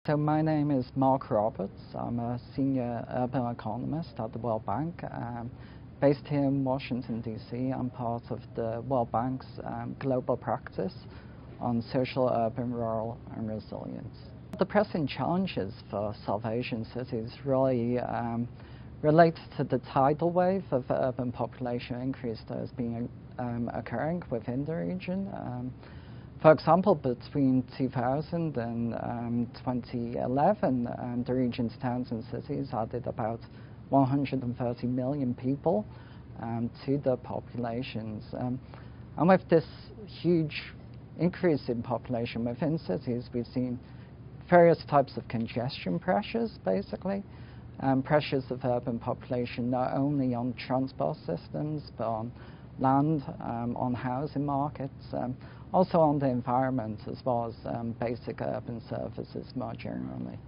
So my name is Mark Roberts. I'm a Senior Urban Economist at the World Bank. Based here in Washington, D.C., I'm part of the World Bank's global practice on social, urban, rural, and resilience. The pressing challenges for South Asian cities really relate to the tidal wave of urban population increase that has been occurring within the region. For example, between 2000 and 2011, the region's towns and cities added about 130 million people to the populations. And with this huge increase in population within cities, we've seen various types of congestion pressures, basically. Pressures of urban population not only on transport systems, but on land, on housing markets, also on the environment, as well as basic urban services more generally.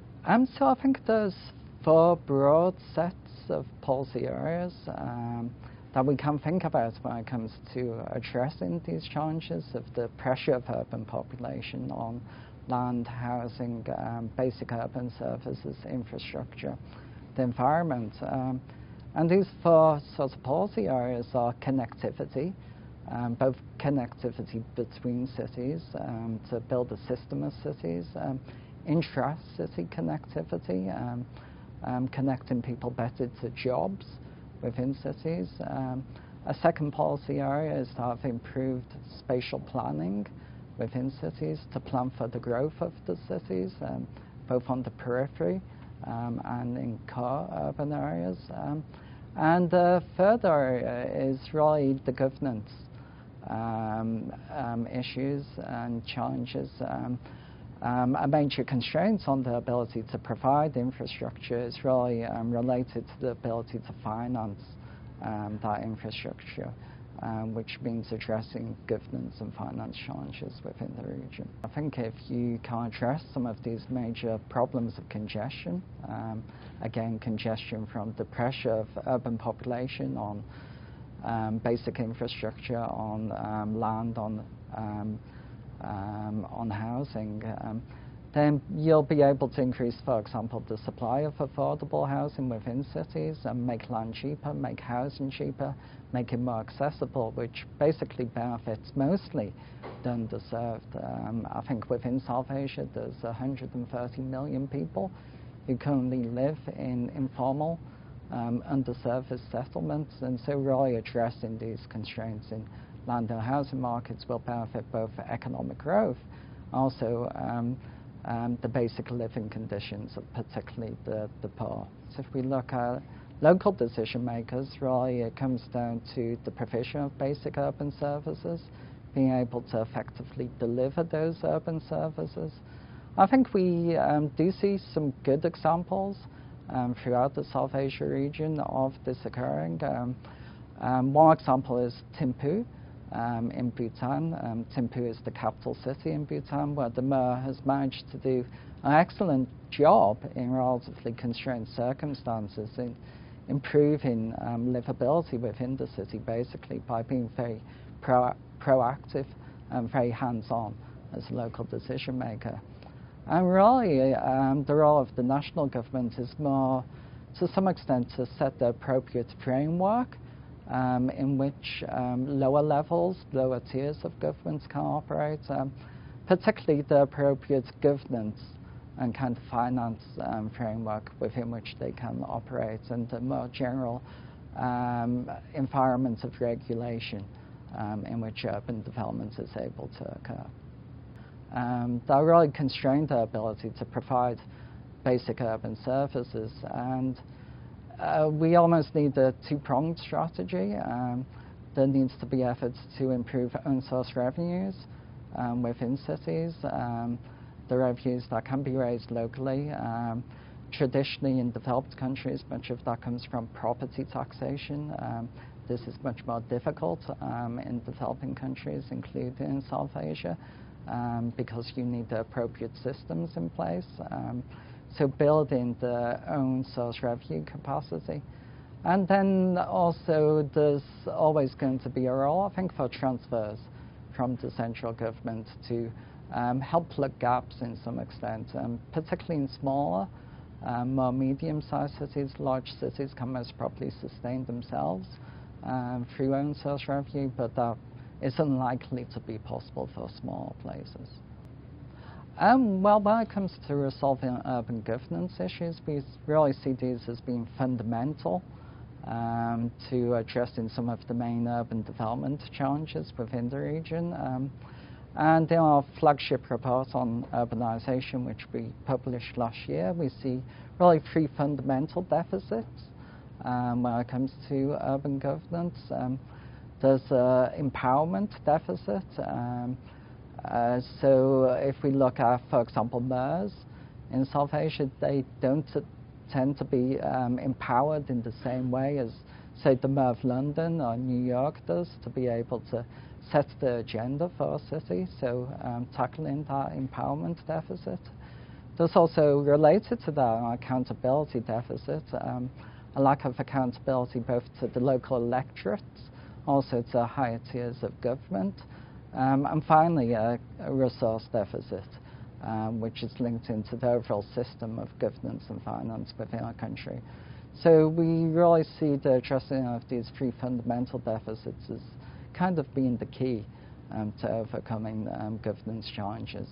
So I think there's four broad sets of policy areas that we can think about when it comes to addressing these challenges of the pressure of urban population on land, housing, basic urban services, infrastructure, the environment. And these four sorts of policy areas are connectivity, both connectivity between cities to build a system of cities, intra-city connectivity, connecting people better to jobs within cities. A second policy area is to have improved spatial planning within cities to plan for the growth of the cities, both on the periphery and in core urban areas. And the third area is really the governance issues and challenges. A major constraint on the ability to provide infrastructure is really related to the ability to finance that infrastructure, which means addressing governance and finance challenges within the region. I think if you can address some of these major problems of congestion, again, congestion from the pressure of urban population on basic infrastructure, on land, on housing, then you'll be able to increase, for example, the supply of affordable housing within cities and make land cheaper, make housing cheaper, make it more accessible, which basically benefits mostly the underserved. I think within South Asia there's 130 million people who currently live in informal, underserviced settlements, and so really addressing these constraints in land and housing markets will benefit both economic growth, also the basic living conditions of particularly the poor. So if we look at local decision makers, really it comes down to the provision of basic urban services, being able to effectively deliver those urban services. I think we do see some good examples throughout the South Asia region of this occurring. One example is Thimphu in Bhutan. Thimphu is the capital city in Bhutan, where the mayor has managed to do an excellent job in relatively constrained circumstances in improving livability within the city, basically by being very proactive and very hands-on as a local decision maker. And really, the role of the national government is more, to some extent, to set the appropriate framework in which lower levels, lower tiers of governments can operate, particularly the appropriate governance and kind of finance framework within which they can operate, and the more general environment of regulation in which urban development is able to occur. That really constrain their ability to provide basic urban services, and we almost need a two-pronged strategy. There needs to be efforts to improve own source revenues within cities, the revenues that can be raised locally. Traditionally in developed countries, much of that comes from property taxation. This is much more difficult in developing countries, including in South Asia, because you need the appropriate systems in place. So building the own source revenue capacity. And then also there's always going to be a role, I think, for transfers from the central government to help plug gaps in some extent, particularly in smaller, more medium-sized cities. Large cities can most probably sustain themselves through own source revenue, but that is unlikely to be possible for smaller places. Well, when it comes to resolving urban governance issues, we really see these as being fundamental to addressing some of the main urban development challenges within the region. And in our flagship report on urbanization, which we published last year, we see really three fundamental deficits when it comes to urban governance. There's an empowerment deficit. So if we look at, for example, mayors in South Asia, they don't tend to be empowered in the same way as, say, the Mayor of London or New York does to be able to set the agenda for a city, so tackling that empowerment deficit. There's also, related to that, an accountability deficit, a lack of accountability both to the local electorates, also to higher tiers of government, and finally a resource deficit, which is linked into the overall system of governance and finance within our country. So we really see the addressing of these three fundamental deficits as kind of being the key to overcoming governance challenges.